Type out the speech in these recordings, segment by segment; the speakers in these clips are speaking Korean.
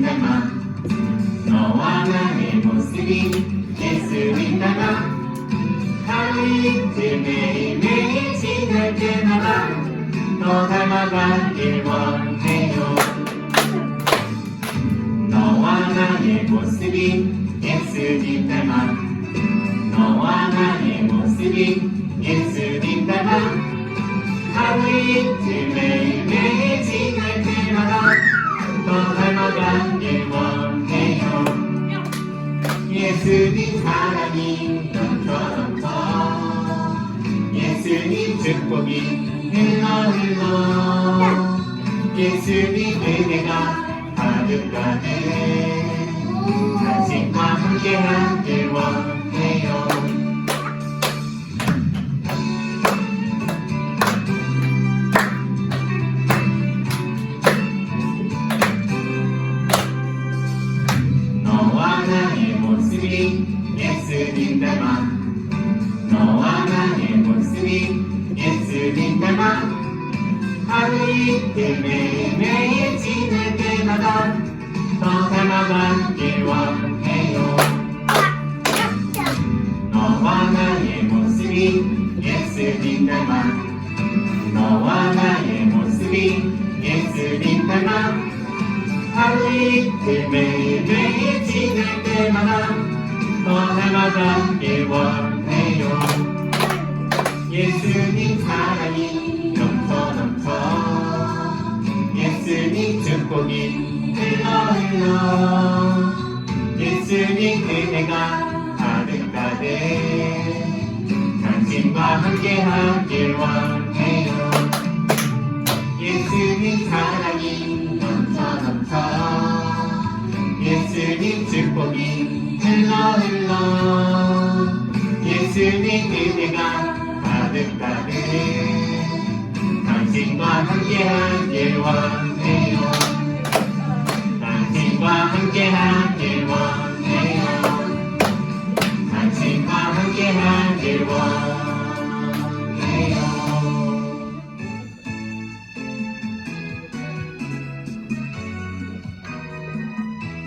예수님이다만 너와 나의 모습이 예수님이다만 하루 이틀 매일매일 지날 때마다 더 닮아가길 원해요. 너와 나의 모습이 예수님 닮아 너와 나의 모습이 예수님 닮아 하루 이틀 매일매일 지날 때마다 더 닮아가길 원해요. 예수님 사랑이 넘쳐 예수님 축복이 흘러 예수님 은혜가 가득가득 당신과 함께하길 원해요. 너와 나의 모습이 예수님 닮아 너와 나의 모습이 예수님 닮아 하루 이틀 매일매일 지낼 때마다 더 닮아가길 원해요. 너와 나의 모습이 예수님 닮아 너와 나의 모습이 예수님 닮아 하루 이틀 매일매일 지낼 때마다 더 닮아가길 원해요. 예수님 사랑이 넘쳐 예수님 축복이 흘러 예수님 은혜가 가득가득 당신과 함께하길 원해요. 예수님 사랑이 넘쳐 예수님 축복이 흘러 예수님 은혜가 가득가득 당신과 함께하길 원해요. 당신과 함께하길 원해요. 당신과 함께하길 원해요.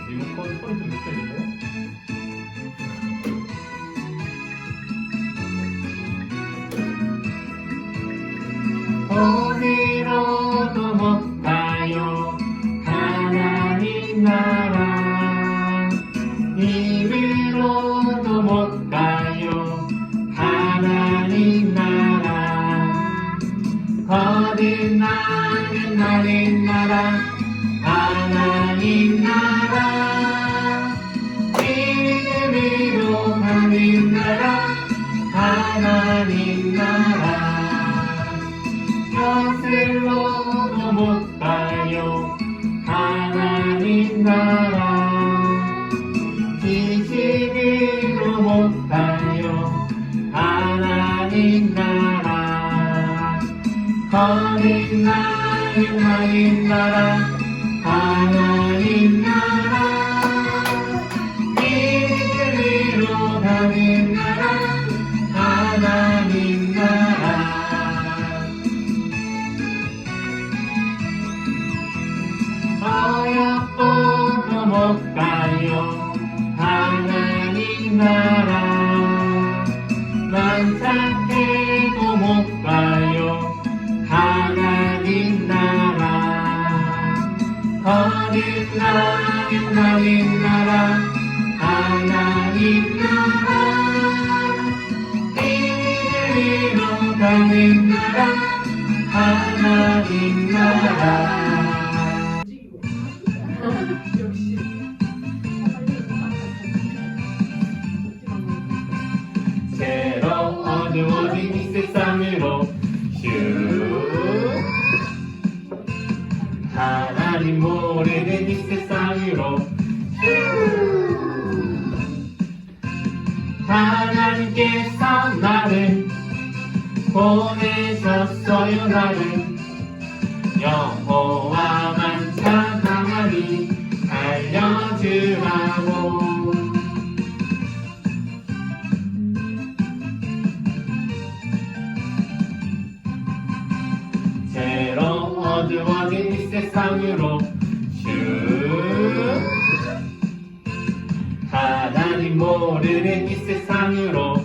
리모컨 소리 좀 느껴지세요? 어디로도 못 가요 하나님 나라 이리로도 못 가요 하나님 나라 거듭 나는 나는 나라 하나님 나라 이리로 가는 나라 하나님 나라 곁으로도 못 가요 하나님 나라 지식으로 못 가요 하나님 나라 거듭 나는 하나님 나라 하나님 나라 이리로 가는 나라 하나님 나라 어렵고도 못 가요 하나님 나라 만삭해도 못 가요 하나님 나라 거듭 나는 하나님 나라 하나님 나라 이리로 가는 나라 하나님 나라 새로 어두워진 이 세상으로 슈 하나님 오래된 이 세상으로 슈 하나님께서 나를 보내셨어요 나를 여호와만 찬양하니 알려주라고 새로 어두워진 이 세상으로 슈 하나님 모르는 이 세상으로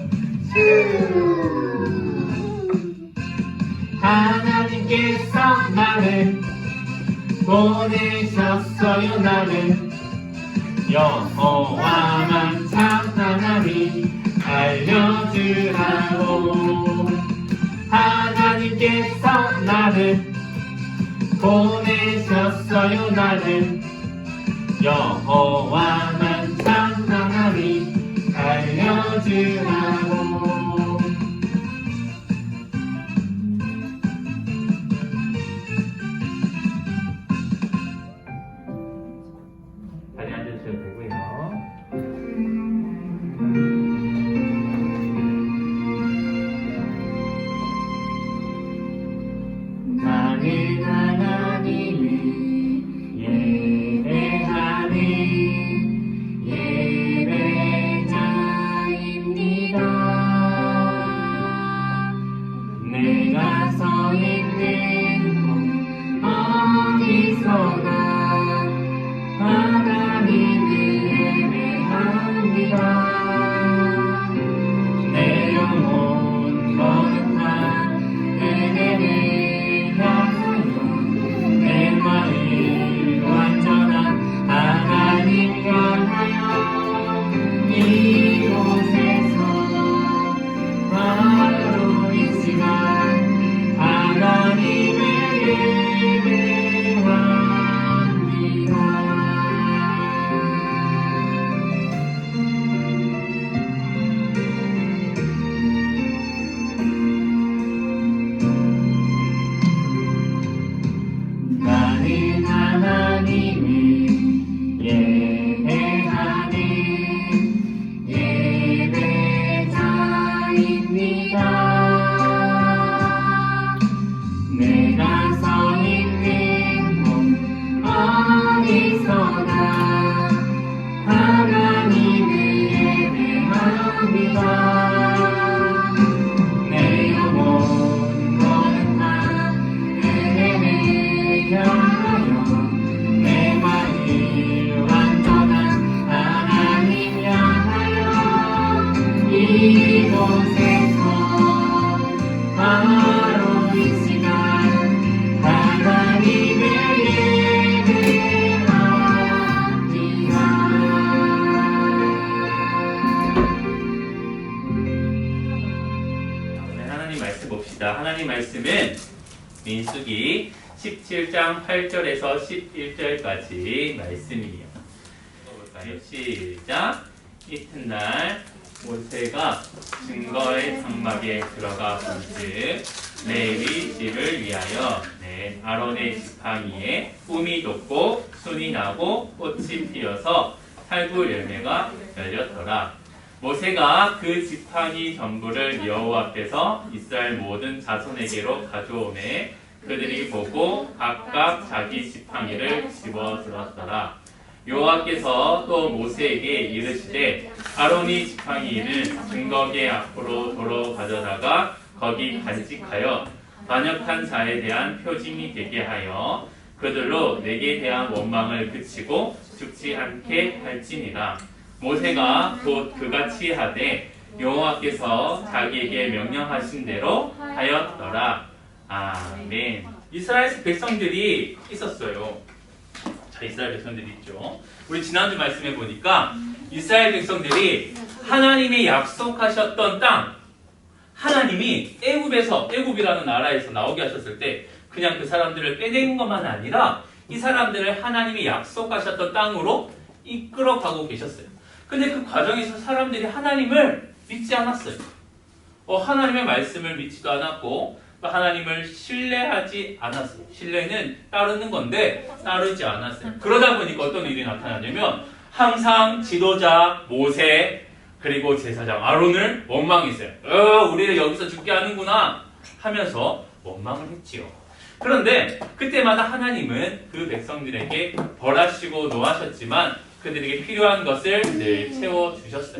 하나님께서 나를 보내셨어요. 나를 여호와만 찬양하리 알려주라고. 하나님께서 나를 보내셨어요. 나를 여호와만 찬양하리 알려주라고. 자리 앉으셔도 되고요. 나는 하나님을 예배하는 예배자입니다. 내가 서 있는 곳 어디서나 하나님을 예배합니다. 내 영혼 거룩한 은혜를 향하여 내 마음 완전한 하나님 향하여 이곳에서 바로 이 시간 하나님을 예배합니다. 나는 하나님을 예배하는 예배자입니다. 내가 서 있는 곳 어디서나 하나님을 예배합니다. 내 영혼 거룩한 은혜를 향하여 내 마음 완전한 하나님 향하여 이곳에서 바로 이 시간 하나님을 예배합니다. 오늘 하나님 말씀 봅시다. 하나님 말씀은 민수기 17장 8절에서 11절까지 말씀이에요. 읽어볼까요? 시작. 이튿날 모세가 증거의 장막에 들어가 본즉 레위 집을 위하여 낸 아론의 지팡이에 뿜이 돋고 순이 나고 꽃이 피어서 살구 열매가 열렸더라. 모세가 그 지팡이 전부를 여호와 앞에서 이스라엘 모든 자손에게로 가져오매 그들이 보고 각각 자기 지팡이를 집어들었더라. 여호와께서 또 모세에게 이르시되 아론이 지팡이를 증거궤 앞으로 도로 가져다가 거기 간직하여 반역한 자에 대한 표징이 되게 하여 그들로 내게 대한 원망을 그치고 죽지 않게 할지니라. 모세가 곧 그같이 하되 여호와께서 자기에게 명령하신 대로 하였더라. 아멘. 이스라엘 백성들이 있었어요. 자, 이스라엘 백성들이 있죠. 우리 지난주 말씀해 보니까 이스라엘 백성들이 하나님이 약속하셨던 땅, 하나님이 애굽이라는 나라에서 나오게 하셨을 때 그냥 그 사람들을 빼내는 것만 아니라 이 사람들을 하나님이 약속하셨던 땅으로 이끌어가고 계셨어요. 근데 그 과정에서 사람들이 하나님을 믿지 않았어요. 하나님의 말씀을 믿지도 않았고 하나님을 신뢰하지 않았어요. 신뢰는 따르는 건데 따르지 않았어요. 그러다 보니까 어떤 일이 나타나냐면 항상 지도자 모세 그리고 제사장 아론을 원망했어요. 우리를 여기서 죽게 하는구나 하면서 원망을 했지요. 그런데 그때마다 하나님은 그 백성들에게 벌하시고 노하셨지만 그들에게 필요한 것을 늘 채워주셨어요.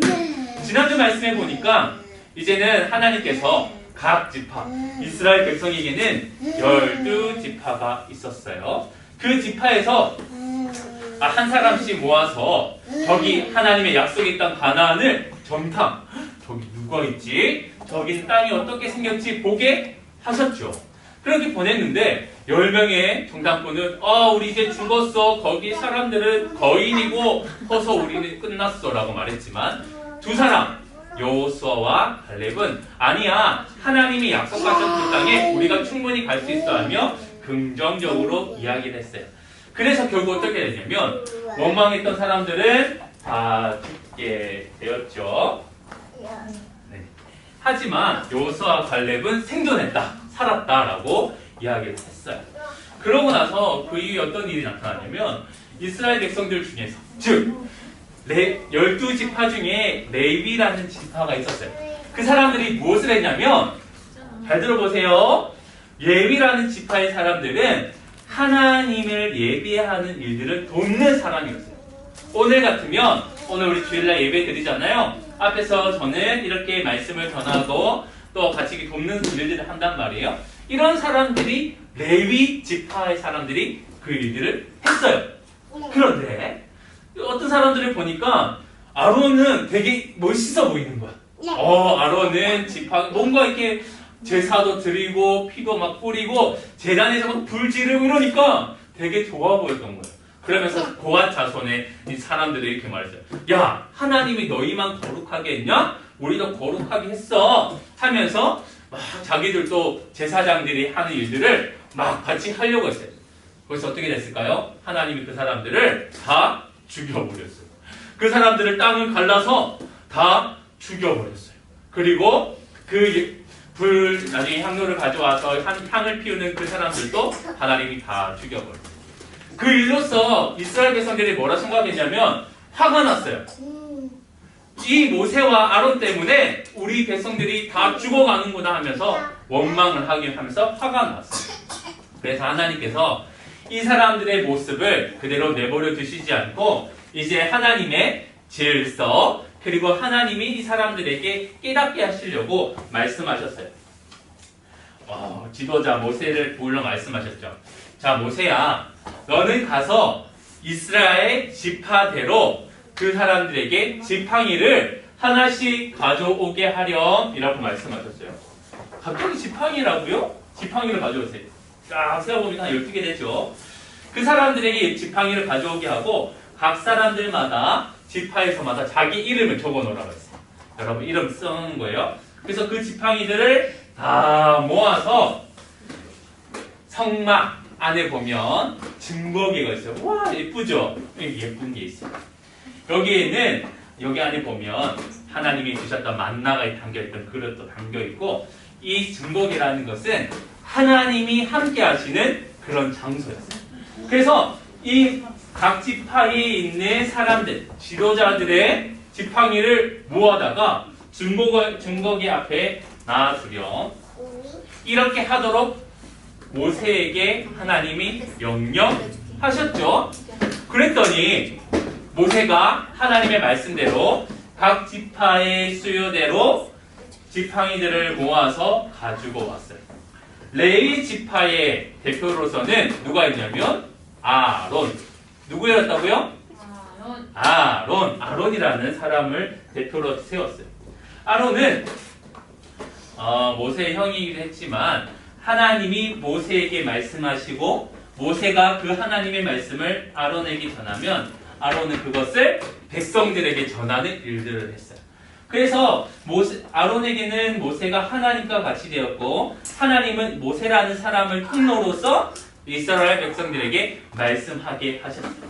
지난주 말씀해 보니까 이제는 하나님께서 각 지파, 이스라엘 백성에게는 12지파가 있었어요. 그 지파에서 한 사람씩 모아서 저기 하나님의 약속의 땅 가나안을 정탐. 저기 누가 있지? 저기 땅이 어떻게 생겼지 보게 하셨죠. 그렇게 보냈는데 10명의 정탐꾼은 우리 이제 죽었어. 거기 사람들은 거인이고 커서 우리는 끝났어 라고 말했지만 두 사람 여호수아와 갈렙은 아니야. 하나님이 약속하신 그 땅에 우리가 충분히 갈 수 있어 하며 긍정적으로 이야기를 했어요. 그래서 결국 어떻게 되냐면 원망했던 사람들은 다 죽게 되었죠. 네. 하지만 여호수아와 갈렙은 생존했다. 살았다라고 이야기를 했어요. 그러고 나서 그 이후에 어떤 일이 나타나냐면 이스라엘 백성들 중에서 즉 12지파 중에 레위라는 지파가 있었어요. 그 사람들이 무엇을 했냐면 잘 들어보세요. 레위라는 지파의 사람들은 하나님을 예배하는 일들을 돕는 사람이었어요. 오늘 같으면 오늘 우리 주일날 예배 드리잖아요. 앞에서 저는 이렇게 말씀을 전하고 또 같이 돕는 일들을 한단 말이에요. 이런 사람들이 레위 지파의 사람들이 그 일들을 했어요. 그런데 어떤 사람들을 보니까 아론은 되게 멋있어 보이는 거야. 아론은 지파 뭔가 이렇게 제사도 드리고 피도 막 뿌리고 제단에서 막 불 지르고 이러니까 되게 좋아 보였던 거예요. 그러면서 고앗 자손의 이 사람들이 이렇게 말했어요. 야, 하나님이 너희만 거룩하게 했냐? 우리도 거룩하게 했어. 하면서 막 자기들도 제사장들이 하는 일들을 막 같이 하려고 했어요. 그래서 어떻게 됐을까요? 하나님이 그 사람들을 다 죽여버렸어요. 그 사람들을 땅을 갈라서 다 죽여버렸어요. 그리고 나중에 향로를 가져와서 향을 피우는 그 사람들도 하나님이 다 죽여버렸어요. 그 일로서 이스라엘 백성들이 뭐라 생각했냐면 화가 났어요. 이 모세와 아론 때문에 우리 백성들이 다 죽어가는구나 하면서 원망을 하면서 화가 났어요. 그래서 하나님께서 이 사람들의 모습을 그대로 내버려 두시지 않고 이제 하나님의 질서 그리고 하나님이 이 사람들에게 깨닫게 하시려고 말씀하셨어요. 지도자 모세를 불러 말씀하셨죠. 자, 모세야, 너는 가서 이스라엘 지파대로 그 사람들에게 지팡이를 하나씩 가져오게 하렴 이라고 말씀하셨어요. 갑자기 지팡이라고요? 지팡이를 가져오세요. 쫙 세어보니까 한 12개 되죠. 그 사람들에게 지팡이를 가져오게 하고 각 사람들마다 지파에서마다 자기 이름을 적어 놓으라고 했어요. 여러분 이름 쓰는 거예요. 그래서 그 지팡이들을 다 모아서 성막 안에 보면 증거기가 있어요. 와, 예쁘죠? 예쁜 게 있어요. 여기 안에 보면 하나님이 주셨던 만나가 담겨있던 그릇도 담겨있고 이 증거기라는 것은 하나님이 함께 하시는 그런 장소였어요. 그래서 이 각 지파에 있는 사람들, 지도자들의 지팡이를 모아다가 증거기 앞에 놔두렴. 이렇게 하도록 모세에게 하나님이 명령하셨죠. 그랬더니 모세가 하나님의 말씀대로 각 지파의 수요대로 지팡이들을 모아서 가지고 왔어요. 레위 지파의 대표로서는 누가 있냐면 아론. 누구였다고요? 아론이라는 사람을 대표로 세웠어요. 아론은 모세의 형이기도 했지만 하나님이 모세에게 말씀하시고 모세가 그 하나님의 말씀을 아론에게 전하면 아론은 그것을 백성들에게 전하는 일들을 했어요. 그래서 아론에게는 모세가 하나님과 같이 되었고 하나님은 모세라는 사람을 통로로서 이스라엘 백성들에게 말씀하게 하셨습니다.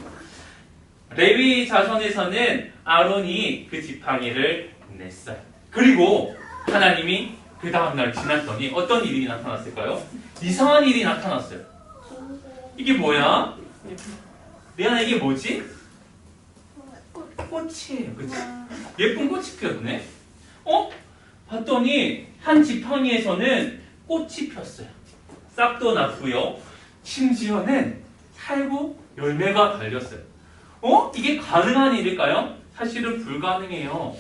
레위 자손에서는 아론이 그 지팡이를 냈어요. 그리고 하나님이 그 다음날 지났더니 어떤 일이 나타났을까요? 이상한 일이 나타났어요. 이게 뭐야? 레아나 이게 뭐지? 꽃이에요. 그치? 예쁜 꽃이 피었네? 봤더니 한 지팡이에서는 꽃이 폈어요. 싹도 났고요. 심지어는 살구 열매가 달렸어요. 이게 가능한 일일까요? 사실은 불가능해요.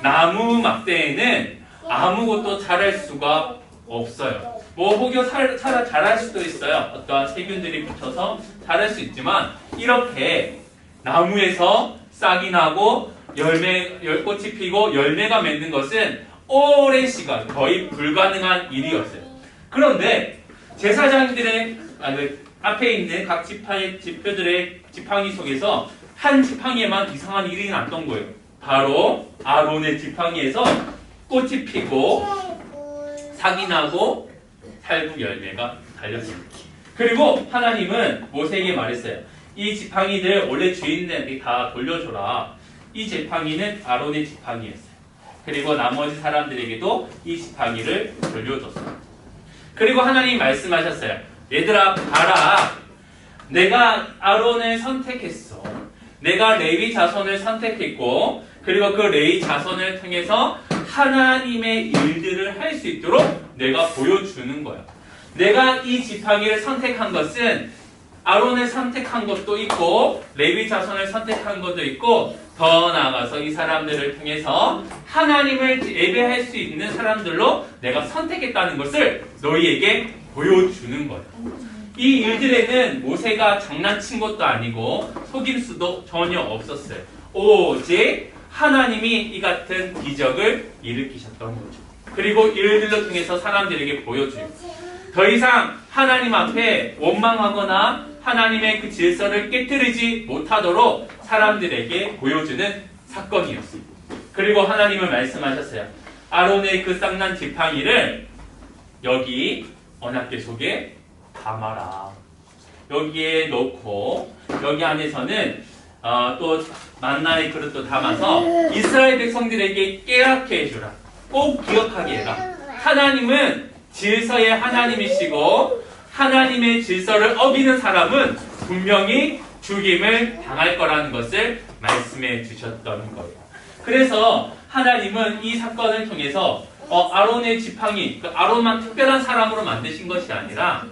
나무 막대에는 아무것도 자랄 수가 없어요. 혹여 자랄 수도 있어요. 어떠한 세균들이 붙어서 자랄 수 있지만 이렇게 나무에서 싹이 나고 열꽃이 피고 열매가 맺는 것은 오랜 시간, 거의 불가능한 일이었어요. 그런데 제사장들의 앞에 있는 각 지표들의 지팡이 속에서 한 지팡이에만 이상한 일이 났던 거예요. 바로 아론의 지팡이에서 꽃이 피고 싹이 나고 살구 열매가 달렸습니다. 그리고 하나님은 모세에게 말했어요. 이 지팡이들 원래 주인들에게 다 돌려줘라. 이 지팡이는 아론의 지팡이였어요. 그리고 나머지 사람들에게도 이 지팡이를 돌려줬어요. 그리고 하나님이 말씀하셨어요. 얘들아 봐라. 내가 아론을 선택했어. 내가 레위 자손을 선택했고 그리고 그 레위 자손을 통해서 하나님의 일들을 할 수 있도록 내가 보여주는 거야. 내가 이 지팡이를 선택한 것은 아론을 선택한 것도 있고 레위 자손을 선택한 것도 있고 더 나아가서 이 사람들을 통해서 하나님을 예배할 수 있는 사람들로 내가 선택했다는 것을 너희에게 보여주는 거예요. 이 일들에는 모세가 장난친 것도 아니고 속일 수도 전혀 없었어요. 오직 하나님이 이 같은 기적을 일으키셨던 거죠. 그리고 일들로 통해서 사람들에게 보여줘요. 더 이상 하나님 앞에 원망하거나 하나님의 그 질서를 깨뜨리지 못하도록 사람들에게 보여주는 사건이었습니다. 그리고 하나님은 말씀하셨어요. 아론의 그 쌍난 지팡이를 여기 언약궤 속에 담아라. 여기에 넣고 여기 안에서는 또 만나의 그릇도 담아서 이스라엘 백성들에게 깨닫게 해주라. 꼭 기억하게 해라. 하나님은 질서의 하나님이시고 하나님의 질서를 어기는 사람은 분명히 죽임을 당할 거라는 것을 말씀해 주셨던 거예요. 그래서 하나님은 이 사건을 통해서 아론의 지팡이, 아론만 특별한 사람으로 만드신 것이 아니라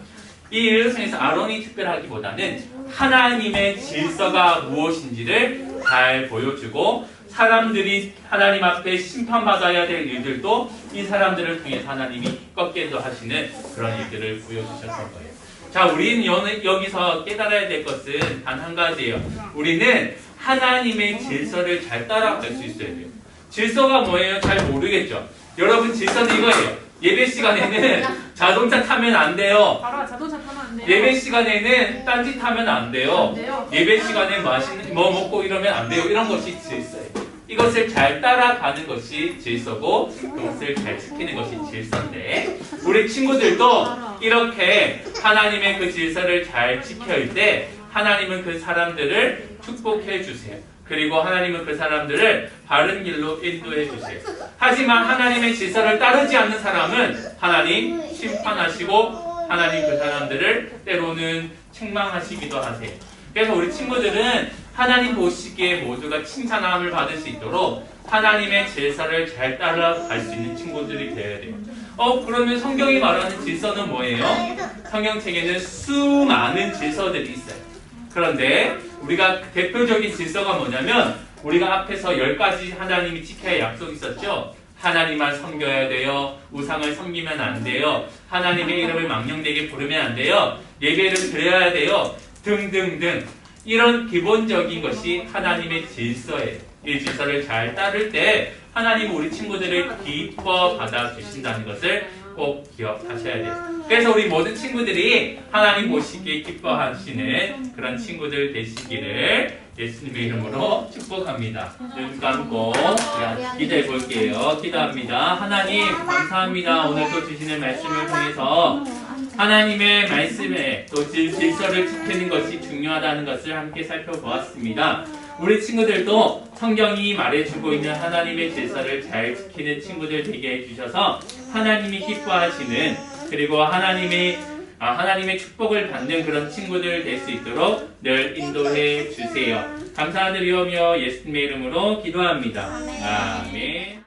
이 일을 통해서 아론이 특별하기보다는 하나님의 질서가 무엇인지를 잘 보여주고 사람들이 하나님 앞에 심판받아야 될 일들도 이 사람들을 통해서 하나님이 꺾게도 하시는 그런 일들을 보여주셨던 거예요. 자, 우리는 여기서 깨달아야 될 것은 단 한 가지예요. 우리는 하나님의 질서를 잘 따라갈 수 있어야 돼요. 질서가 뭐예요? 잘 모르겠죠? 여러분, 질서는 이거예요. 예배 시간에는 자동차 타면 안 돼요. 봐라, 자동차 타면 안 돼요. 예배 시간에는 딴짓 하면 안 돼요. 안 돼요. 예배 시간에 맛있는 뭐 먹고 이러면 안 돼요. 이런 것이 질서예요. 이것을 잘 따라가는 것이 질서고 그것을 잘 지키는 것이 질서인데 우리 친구들도 이렇게 하나님의 그 질서를 잘 지킬 때 하나님은 그 사람들을 축복해 주세요. 그리고 하나님은 그 사람들을 바른 길로 인도해 주세요. 하지만 하나님의 질서를 따르지 않는 사람은 하나님 심판하시고 하나님 그 사람들을 때로는 책망하시기도 하세요. 그래서 우리 친구들은 하나님 보시기에 모두가 칭찬함을 받을 수 있도록 하나님의 질서를 잘 따라갈 수 있는 친구들이 되어야 돼요. 그러면 성경이 말하는 질서는 뭐예요? 성경책에는 수많은 질서들이 있어요. 그런데 우리가 대표적인 질서가 뭐냐면 우리가 앞에서 10가지 하나님이 지켜야 할 약속이 있었죠. 하나님만 섬겨야 돼요. 우상을 섬기면 안 돼요. 하나님의 이름을 망령되게 부르면 안 돼요. 예배를 드려야 돼요. 등등등. 이런 기본적인 것이 하나님의 질서예요. 이 질서를 잘 따를 때 하나님은 우리 친구들을 기뻐 받아주신다는 것을 꼭 기억하셔야 돼요. 그래서 우리 모든 친구들이 하나님 보시기에 기뻐하시는 그런 친구들 되시기를 예수님의 이름으로 축복합니다. 눈 감고 기도해 볼게요. 기도합니다. 하나님 감사합니다. 오늘 또 주시는 말씀을 통해서 하나님의 말씀에 또 질서를 지키는 것이 중요하다는 것을 함께 살펴보았습니다. 우리 친구들도 성경이 말해주고 있는 하나님의 질서를 잘 지키는 친구들 되게 해주셔서 하나님이 기뻐하시는 그리고 하나님의 축복을 받는 그런 친구들 될 수 있도록 늘 인도해 주세요. 감사드리오며 예수님의 이름으로 기도합니다. 아멘.